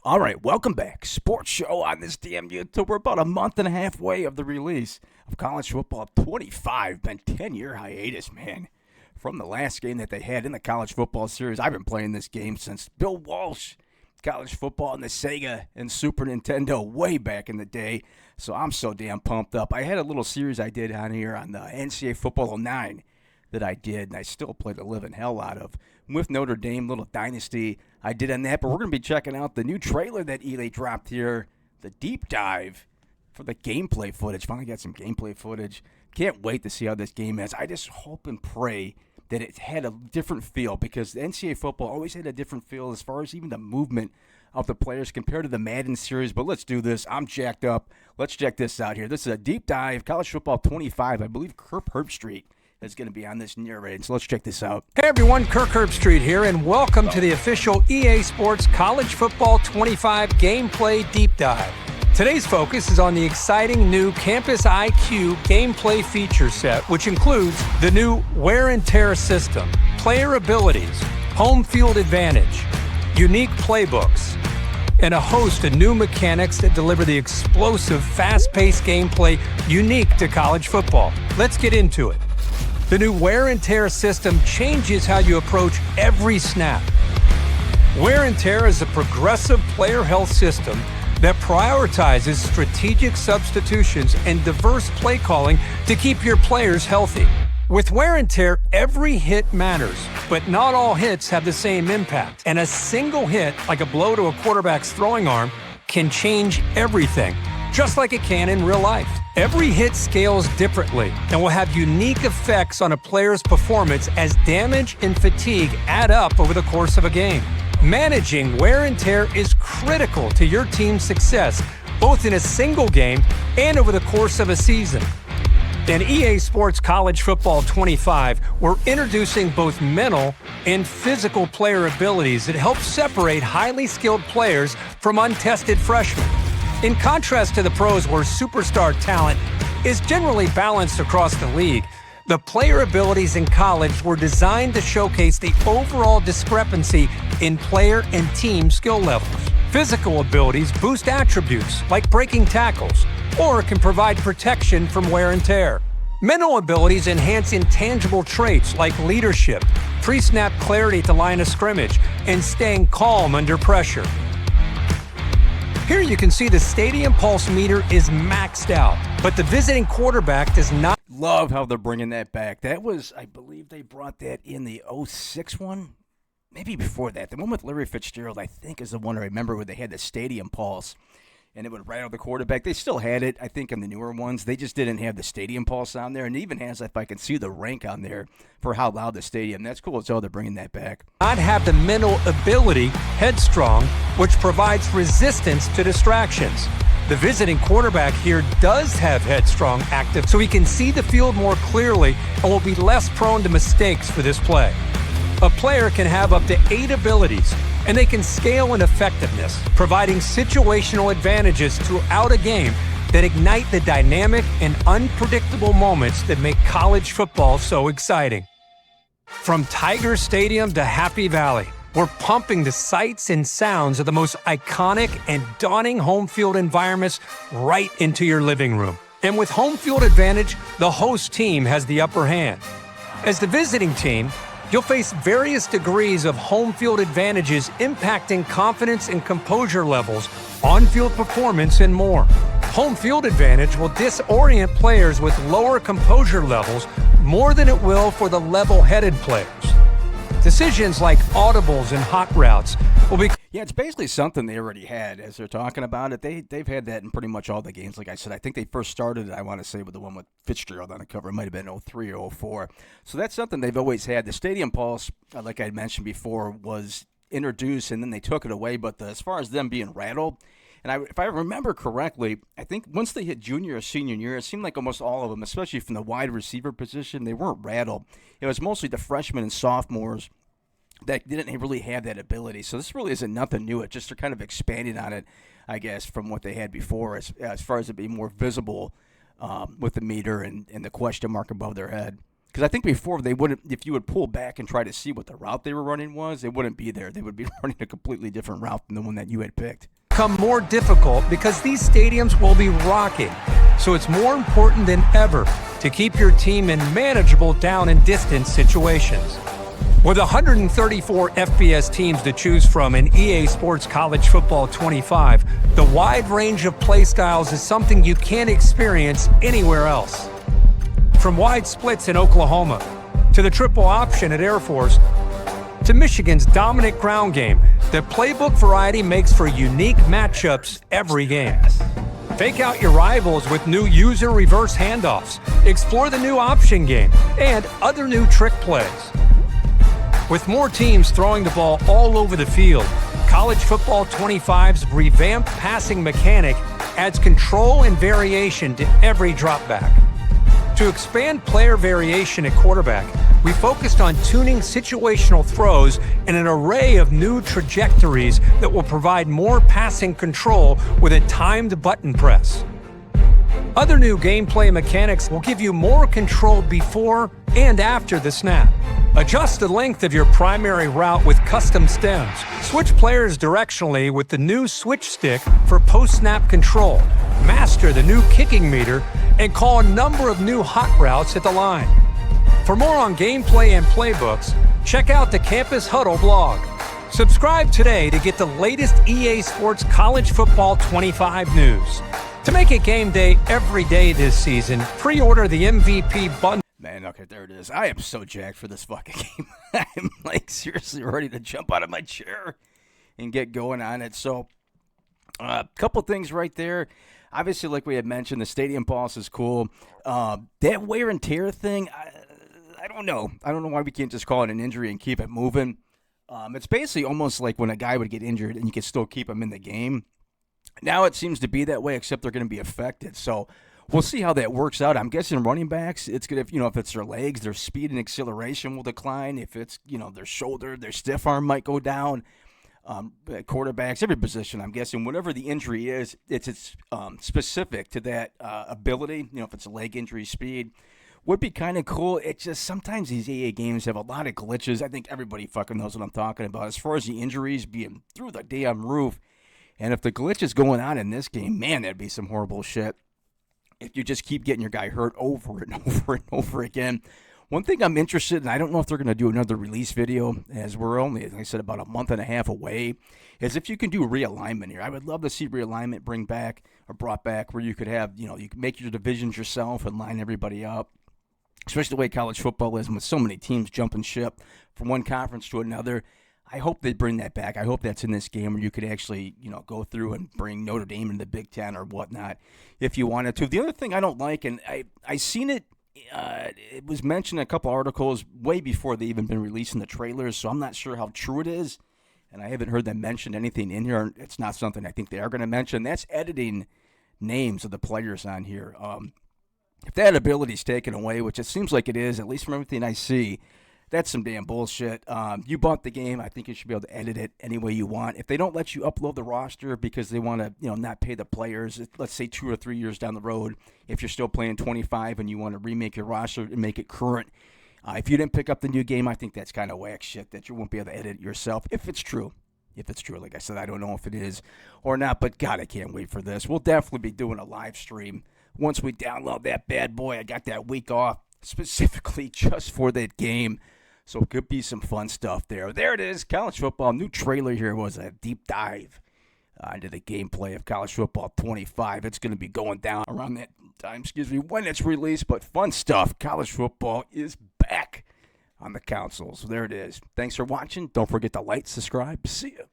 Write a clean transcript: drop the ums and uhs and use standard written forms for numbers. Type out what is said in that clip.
All right, welcome back. Sports show on this damn YouTube. We're about a month and a half away of the release of College Football 25. Been 10-year hiatus, man. From the last game that they had in the College Football Series. I've been playing this game since Bill Walsh, College Football and the Sega and Super Nintendo way back in the day. So I'm so damn pumped up. I had a little series I did on here on the NCAA Football 09 that I did, and I still play the living hell out of. With Notre Dame, little dynasty I did on that, but we're going to be checking out the new trailer that EA dropped here, the deep dive for the gameplay footage. Finally got some gameplay footage. Can't wait to see how this game is. I just hope and pray that it had a different feel, because the NCAA football always had a different feel as far as even the movement of the players compared to the Madden series. But let's do this. I'm jacked up. Let's check this out here. This is a deep dive, College Football 25. I believe Kirk Herbstreit is going to be on this narrating. So let's check this out. Hey everyone, Kirk Herbstreit here, and welcome to the official EA Sports College Football 25 Gameplay Deep Dive. Today's focus is on the exciting new Campus IQ gameplay feature set, which includes the new wear and tear system, player abilities, home field advantage, unique playbooks, and a host of new mechanics that deliver the explosive, fast-paced gameplay unique to college football. Let's get into it. The new wear and tear system changes how you approach every snap. Wear and tear is a progressive player health system that prioritizes strategic substitutions and diverse play calling to keep your players healthy. With wear and tear, every hit matters, but not all hits have the same impact. And a single hit, like a blow to a quarterback's throwing arm, can change everything, just like it can in real life. Every hit scales differently and will have unique effects on a player's performance as damage and fatigue add up over the course of a game. Managing wear and tear is critical to your team's success, both in a single game and over the course of a season. In EA Sports College Football 25, we're introducing both mental and physical player abilities that help separate highly skilled players from untested freshmen. In contrast to the pros, where superstar talent is generally balanced across the league, the player abilities in college were designed to showcase the overall discrepancy in player and team skill levels. Physical abilities boost attributes like breaking tackles, or can provide protection from wear and tear. Mental abilities enhance intangible traits like leadership, pre-snap clarity at the line of scrimmage, and staying calm under pressure. Here you can see the Stadium Pulse meter is maxed out, but the visiting quarterback does not. Love how they're bringing that back. That was, I believe they brought that in the 06 one. Maybe before that. The one with Larry Fitzgerald, I think, is the one I remember where they had the Stadium Pulse, and it would rattle the quarterback. They still had it, I think, in the newer ones. They just didn't have the Stadium Pulse on there, and it even has, if I can see the rank on there for how loud the stadium. That's cool. So they're bringing that back. Not have the mental ability, headstrong, which provides resistance to distractions. The visiting quarterback here does have headstrong active, so he can see the field more clearly and will be less prone to mistakes for this play. A player can have up to 8 abilities, and they can scale in effectiveness, providing situational advantages throughout a game that ignite the dynamic and unpredictable moments that make college football so exciting. From Tiger Stadium to Happy Valley, we're pumping the sights and sounds of the most iconic and daunting home field environments right into your living room. And with home field advantage, the host team has the upper hand. As the visiting team, you'll face various degrees of home field advantages impacting confidence and composure levels, on-field performance, and more. Home field advantage will disorient players with lower composure levels more than it will for the level-headed players. Decisions like audibles and hot routes will be. Yeah, it's basically something they already had as they're talking about it. They've had that in pretty much all the games. Like I said, I think they first started it, I want to say, with the one with Fitzgerald on the cover. It might have been 03 or 04. So that's something they've always had. The Stadium Pulse, like I mentioned before, was introduced and then they took it away. But as far as them being rattled, and if I remember correctly, I think once they hit junior or senior year, it seemed like almost all of them, especially from the wide receiver position, they weren't rattled. It was mostly the freshmen and sophomores that didn't really have that ability. So this really isn't nothing new. It just they're kind of expanding on it, I guess, from what they had before as far as it being more visible with the meter and the question mark above their head. Because I think before they wouldn't, if you would pull back and try to see what the route they were running was, it wouldn't be there. They would be running a completely different route than the one that you had picked. Become more difficult because these stadiums will be rocking. So it's more important than ever to keep your team in manageable down and distance situations. With 134 FBS teams to choose from in EA Sports College Football 25, the wide range of play styles is something you can't experience anywhere else. From wide splits in Oklahoma, to the triple option at Air Force, to Michigan's dominant ground game, the playbook variety makes for unique matchups every game. Fake out your rivals with new user reverse handoffs, explore the new option game, and other new trick plays. With more teams throwing the ball all over the field, College Football 25's revamped passing mechanic adds control and variation to every dropback. To expand player variation at quarterback, we focused on tuning situational throws and an array of new trajectories that will provide more passing control with a timed button press. Other new gameplay mechanics will give you more control before and after the snap. Adjust the length of your primary route with custom stems. Switch players directionally with the new switch stick for post-snap control. Master the new kicking meter and call a number of new hot routes at the line. For more on gameplay and playbooks, check out the Campus Huddle blog. Subscribe today to get the latest EA Sports College Football 25 news. To make it game day every day this season, pre-order the MVP bundle. Man, okay, there it is. I am so jacked for this fucking game. I'm like seriously ready to jump out of my chair and get going on it. So, a couple things right there. Obviously, like we had mentioned, the stadium boss is cool. That wear and tear thing, I don't know. I don't know why we can't just call it an injury and keep it moving. It's basically almost like when a guy would get injured and you can still keep him in the game. Now it seems to be that way, except they're going to be affected. So we'll see how that works out. I'm guessing running backs, it's going to, if it's their legs, their speed and acceleration will decline. If it's, their shoulder, their stiff arm might go down. Quarterbacks, every position, I'm guessing, whatever the injury is, it's specific to that ability. If it's a leg injury, speed would be kind of cool. It's just sometimes these EA games have a lot of glitches. I think everybody fucking knows what I'm talking about as far as the injuries being through the damn roof. And if the glitch is going on in this game, man, that'd be some horrible shit. If you just keep getting your guy hurt over and over and over again. One thing I'm interested in, I don't know if they're going to do another release video, as we're only, like I said, about a month and a half away, is if you can do realignment here. I would love to see realignment brought back where you could have, you can make your divisions yourself and line everybody up. Especially the way college football is, with so many teams jumping ship from one conference to another. I hope they bring that back. I hope that's in this game where you could actually, go through and bring Notre Dame into the Big Ten or whatnot if you wanted to. The other thing I don't like, and I seen it, it was mentioned in a couple articles way before they even been releasing the trailers, so I'm not sure how true it is, and I haven't heard them mention anything in here. It's not something I think they are going to mention. That's editing names of the players on here. If that ability is taken away, which it seems like it is, at least from everything I see, that's some damn bullshit. You bought the game. I think you should be able to edit it any way you want. If they don't let you upload the roster because they want to, not pay the players, let's say 2 or 3 years down the road, if you're still playing 25 and you want to remake your roster and make it current, if you didn't pick up the new game, I think that's kind of whack shit that you won't be able to edit it yourself if it's true. Like I said, I don't know if it is or not, but God, I can't wait for this. We'll definitely be doing a live stream once we download that bad boy. I got that week off specifically just for that game. So it could be some fun stuff there. There it is, college football. New trailer here was a deep dive into the gameplay of college football 25. It's going to be going down around that time, when it's released. But fun stuff. College football is back on the console. So there it is. Thanks for watching. Don't forget to like, subscribe. See ya.